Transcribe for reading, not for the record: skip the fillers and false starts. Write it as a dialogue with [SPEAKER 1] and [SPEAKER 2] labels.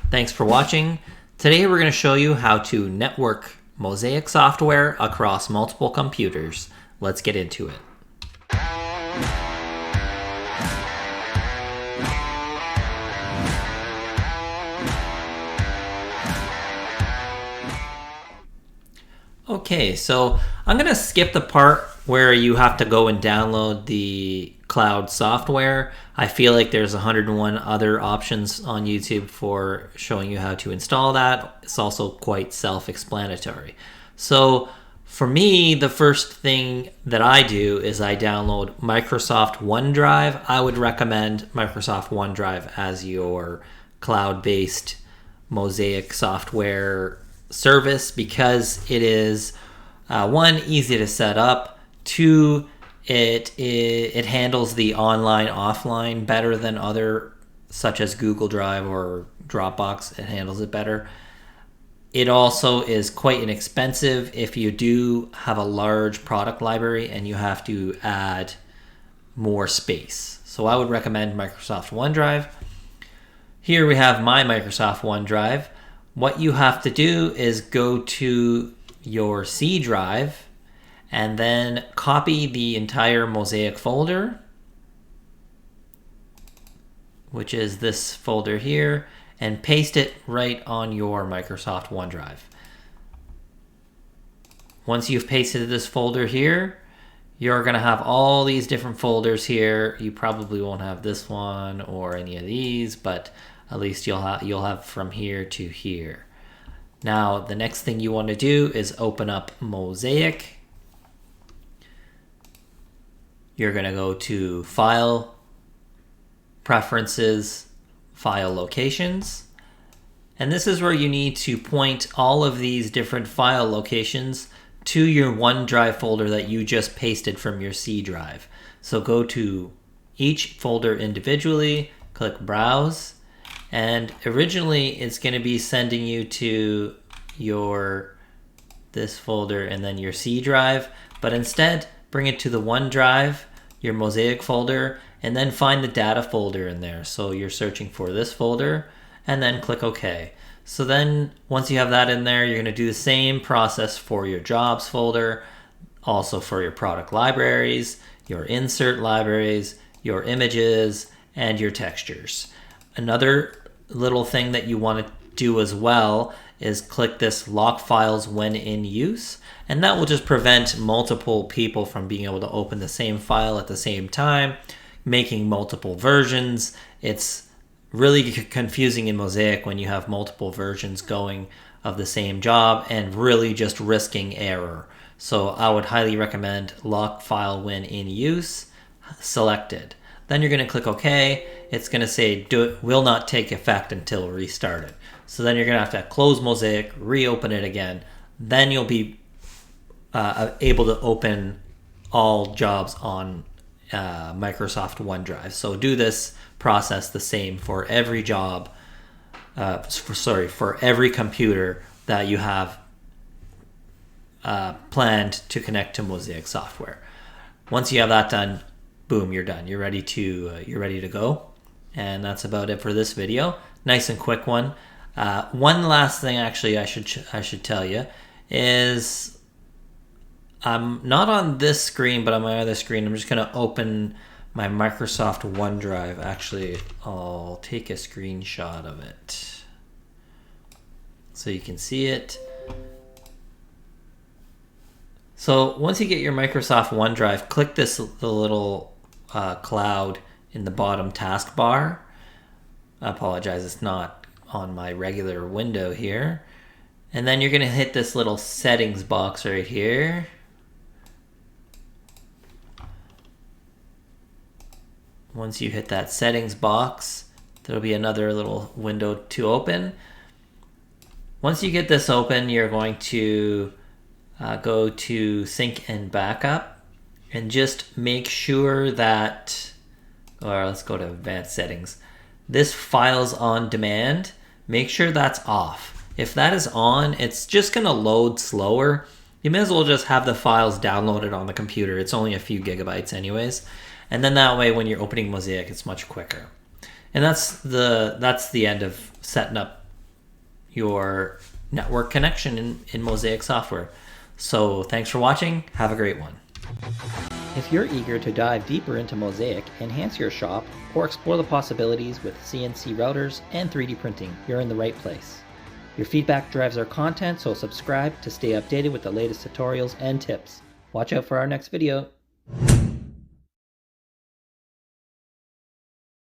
[SPEAKER 1] Thanks for watching. Today we're going to show you how to network Mozaik software across multiple computers. Let's get into it. Okay, so I'm going to skip the part where you have to go and download the cloud software. I feel like there's 101 other options on YouTube for showing you how to install that. It's also quite self-explanatory. So for me, the first thing that I do is I download Microsoft OneDrive. I would recommend Microsoft OneDrive as your cloud-based Mozaik software service because it is one, easy to set up, two, it handles the online offline better than other such as Google Drive or Dropbox. It handles it better. It also is quite inexpensive if you do have a large product library and you have to add more space. So I would recommend Microsoft OneDrive. Here we have my Microsoft OneDrive. What you have to do is go to your C drive and then copy the entire Mosaic folder, which is this folder here, and paste it right on your Microsoft OneDrive. Once you've pasted this folder here, you're going to have all these different folders here. You probably won't have this one or any of these, but at least you'll have from here to here. Now, the next thing you want to do is open up Mosaic. You're going to go to File, Preferences, File Locations. And this is where you need to point all of these different file locations to your OneDrive folder that you just pasted from your C drive. So go to each folder individually, click Browse, and originally it's going to be sending you to this folder and then your C drive, but instead bring it to the OneDrive, your Mosaic folder, and then find the data folder in there. So you're searching for this folder and then click OK. So then once you have that in there, you're going to do the same process for your jobs folder, also for your product libraries, your insert libraries, your images, and your textures. Another little thing that you want to do as well is click this lock files when in use, and that will just prevent multiple people from being able to open the same file at the same time, making multiple versions. It's really confusing in Mosaic when you have multiple versions going of the same job and really just risking error. So I would highly recommend lock file when in use, selected. Then you're going to click OK. It's going to say will not take effect until restarted. So then you're going to have to close Mosaic, reopen it again. Then you'll be able to open all jobs on Microsoft OneDrive. So do this process the same for every job, for every computer that you have planned to connect to Mozaik software. Once you have that done, boom, you're done. You're ready to go. And that's about it for this video. Nice and quick one. One last thing, actually, I should tell you is I'm not on this screen, but on my other screen, I'm just going to open my Microsoft OneDrive. Actually, I'll take a screenshot of it so you can see it. So once you get your Microsoft OneDrive, click the little cloud in the bottom taskbar. I apologize, it's not on my regular window here. And then you're going to hit this little settings box right here. Once you hit that settings box, there'll be another little window to open. Once you get this open, you're going to go to Sync and Backup and just make sure that, or let's go to Advanced Settings. This Files on Demand, make sure that's off. If that is on, it's just going to load slower. You may as well just have the files downloaded on the computer. It's only a few gigabytes anyways. And then that way when you're opening Mosaic, it's much quicker. And that's the end of setting up your network connection in Mozaik Software. So thanks for watching. Have a great one.
[SPEAKER 2] If you're eager to dive deeper into Mosaic, enhance your shop, or explore the possibilities with CNC routers and 3D printing, you're in the right place. Your feedback drives our content, so subscribe to stay updated with the latest tutorials and tips. Watch out for our next video.